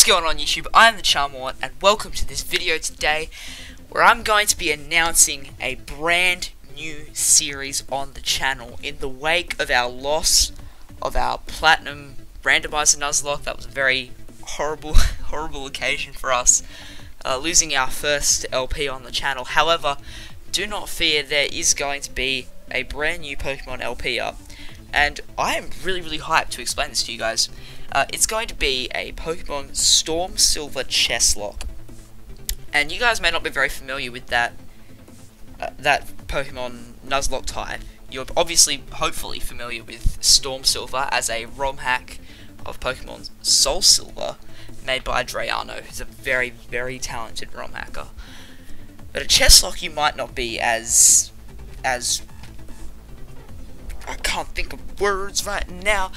What's going on YouTube? I am the Charmort and welcome to this video today where I'm going to be announcing a brand new series on the channel in the wake of our loss of our Platinum Randomizer Nuzlocke. That was a very horrible occasion for us, losing our first LP on the channel. However, do not fear, there is going to be a brand new Pokemon LP up, and I am really hyped to explain this to you guys. It's going to be a Pokemon Storm Silver Chesslocke, and you guys may not be very familiar with that Pokemon Nuzlocke type. You're obviously, hopefully, familiar with Storm Silver as a ROM hack of Pokemon Soul Silver, made by Drayano, who's a very talented ROM hacker. But a Chesslocke you might not be as I can't think of words right now.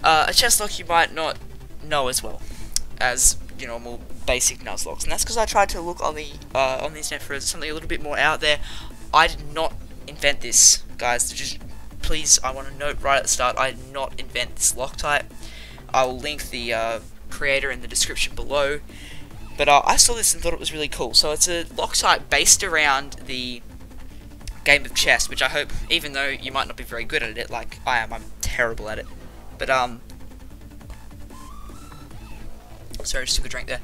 A Chesslocke you might not know as well as your normal basic Nuzlockes, and that's because I tried to look on the internet for something a little bit more out there. I did not invent this, guys. Just please, I want to note right at the start, I did not invent this lock type. I will link the creator in the description below. But I saw this and thought it was really cool. So it's a lock type based around the game of chess, which I hope, even though you might not be very good at it, like I am, I'm terrible at it. But sorry, just took a drink there.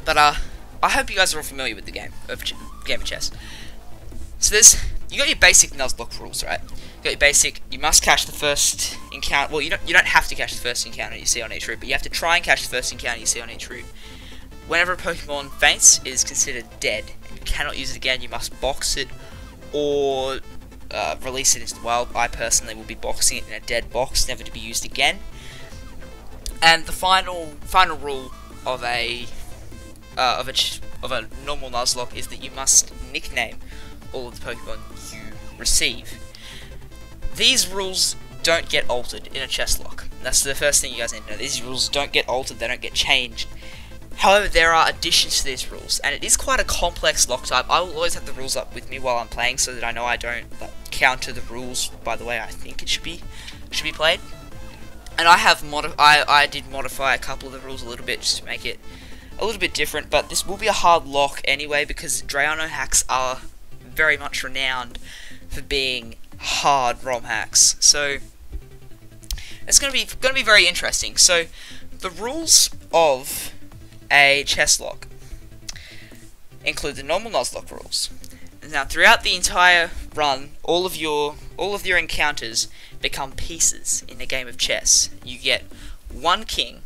But I hope you guys are all familiar with the game of chess. So you got your basic Nuzlocke rules, right? You got your basic. You must catch the first encounter. Well, you don't have to catch the first encounter you see on each route, but you have to try and catch the first encounter you see on each route. Whenever a Pokemon faints, it is considered dead, and you cannot use it again. You must box it or release it into the wild. I personally will be boxing it in a dead box, never to be used again. And the final rule of a normal Nuzlocke is that you must nickname all of the Pokemon you receive. These rules don't get altered in a Chesslocke. That's the first thing you guys need to know. These rules don't get altered, they don't get changed. However, there are additions to these rules, and it is quite a complex lock type. I will always have the rules up with me while I'm playing, so that I know I don't counter the rules by the way I think it should be played. And I did modify a couple of the rules a little bit just to make it a little bit different. But this will be a hard lock anyway, because Drayano hacks are very much renowned for being hard ROM hacks. So it's going to be very interesting. So the rules of a Chesslocke include the normal Nuzlocke rules. Now, throughout the entire run, all of your encounters become pieces in a game of chess. You get 1 king,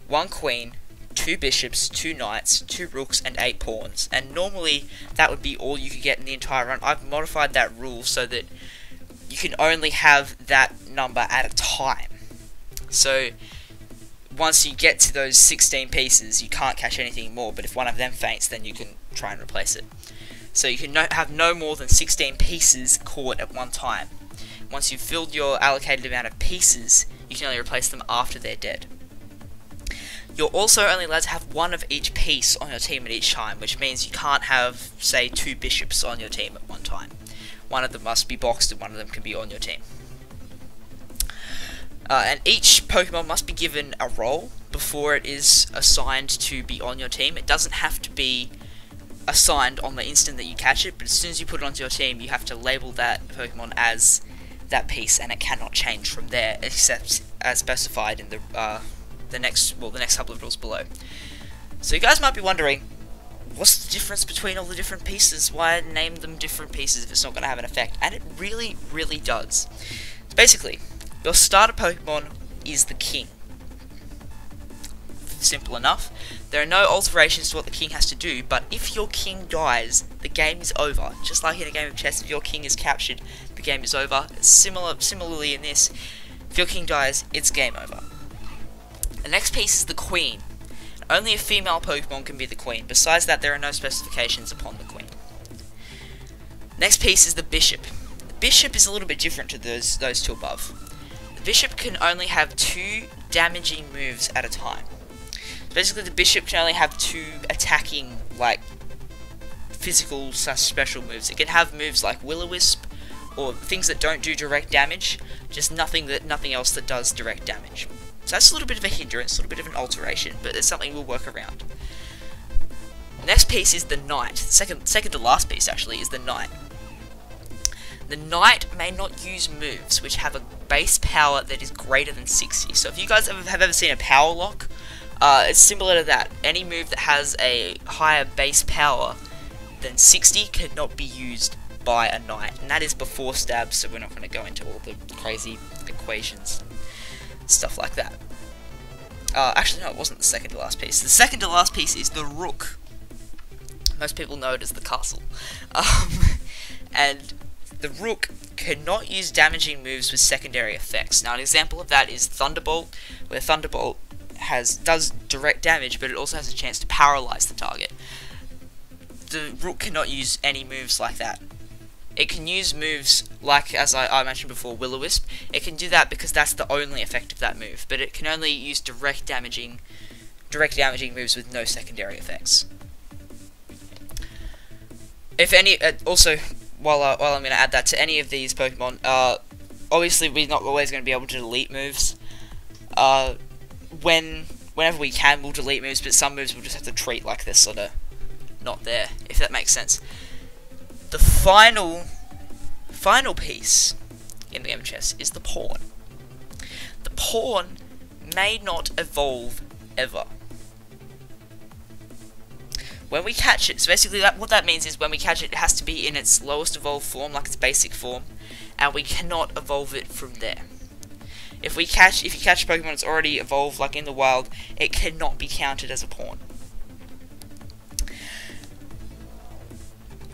1 queen, 2 bishops, 2 knights, 2 rooks, and 8 pawns. And normally that would be all you could get in the entire run. I've modified that rule so that you can only have that number at a time. So once you get to those 16 pieces, you can't catch anything more, but if one of them faints, then you can try and replace it. So you can have no more than 16 pieces caught at one time. Once you've filled your allocated amount of pieces, you can only replace them after they're dead. You're also only allowed to have 1 of each piece on your team at each time, which means you can't have, say, 2 bishops on your team at one time. One of them must be boxed and one of them can be on your team. And each Pokemon must be given a role before it is assigned to be on your team. It doesn't have to be assigned on the instant that you catch it, but as soon as you put it onto your team, you have to label that Pokemon as that piece, and it cannot change from there, except as specified in the next couple of rules below. So you guys might be wondering, what's the difference between all the different pieces? Why name them different pieces if it's not going to have an effect? And it really does. So basically, your starter Pokemon is the king. Simple enough. There are no alterations to what the king has to do, but if your king dies, the game is over. Just like in a game of chess, if your king is captured, the game is over. Similarly in this, if your king dies, it's game over. The next piece is the queen. Only a female Pokemon can be the queen. Besides that, there are no specifications upon the queen. Next piece is the bishop. The bishop is a little bit different to those two above. Bishop can only have 2 damaging moves at a time. Basically, the bishop can only have 2 attacking, like, physical / special moves. It can have moves like Will-O-Wisp, or things that don't do direct damage, just nothing else that does direct damage. So that's a little bit of a hindrance, a little bit of an alteration, but it's something we'll work around. Next piece is the Knight. Second to last piece, actually, is the Knight. The Knight may not use moves which have a base power that is greater than 60. So if you guys have ever seen a power lock, it's similar to that. Any move that has a higher base power than 60 cannot be used by a Knight. And that is before stab, so we're not going to go into all the crazy equations, stuff like that. Actually, no, it wasn't the second to last piece. The second to last piece is the Rook. Most people know it as the castle. And the Rook cannot use damaging moves with secondary effects. Now, an example of that is Thunderbolt, where Thunderbolt does direct damage, but it also has a chance to paralyze the target. The Rook cannot use any moves like that. It can use moves like, as I mentioned before, Will-O-Wisp. It can do that because that's the only effect of that move, but it can only use direct damaging moves with no secondary effects. If any, also, while I'm going to add that to any of these Pokemon, obviously we're not always going to be able to delete moves. Whenever we can, we'll delete moves, but some moves we'll just have to treat like they're sort of not there, if that makes sense. The final piece in the game of chess is the pawn. The pawn may not evolve ever. When we catch it, so basically what that means is when we catch it, it has to be in its lowest evolved form, like its basic form, and we cannot evolve it from there. If you catch a Pokemon that's already evolved, like in the wild, it cannot be counted as a pawn.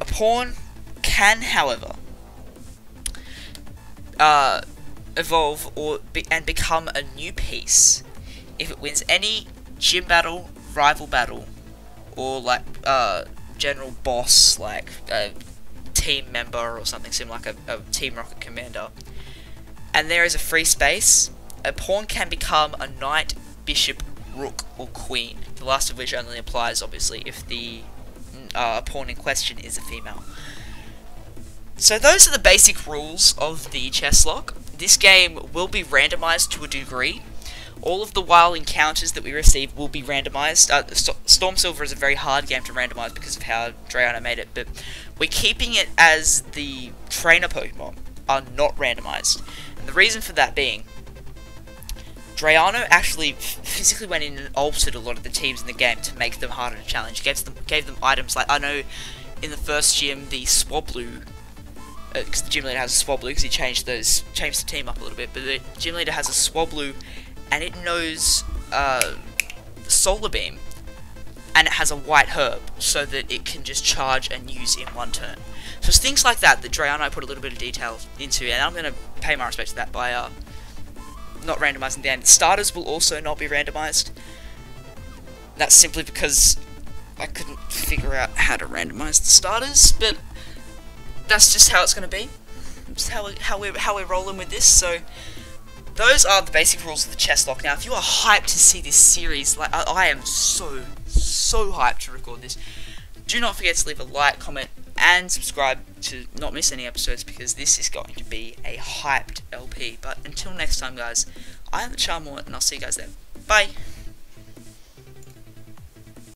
A pawn can, however, evolve and become a new piece if it wins any gym battle, rival battle, or like general boss, like a team member or something similar, like a Team Rocket commander, and there is a free space. A pawn can become a knight, bishop, rook, or queen. The last of which only applies, obviously, if the pawn in question is a female. So those are the basic rules of the Chesslock. This game will be randomized to a degree. All of the wild encounters that we receive will be randomized. Storm Silver is a very hard game to randomize because of how Drayano made it, but we're keeping it as the trainer Pokemon are not randomized. And the reason for that being, Drayano actually physically went in and altered a lot of the teams in the game to make them harder to challenge. Gave them items like, I know in the first gym, the Swablu, because the gym leader has a Swablu, because he changed the team up a little bit, but the gym leader has a Swablu, and it knows Solar Beam, and it has a white herb, so that it can just charge and use in one turn. So it's things like that Drayano put a little bit of detail into, and I'm going to pay my respect to that by not randomizing the end. Starters will also not be randomized. That's simply because I couldn't figure out how to randomize the starters, but that's just how it's going to be. Just how we're rolling with this. So those are the basic rules of the Chesslock. Now, if you are hyped to see this series, like I am so hyped to record this, do not forget to leave a like, comment, and subscribe to not miss any episodes, because this is going to be a hyped LP. But until next time, guys, I am the Charmor, and I'll see you guys then. Bye!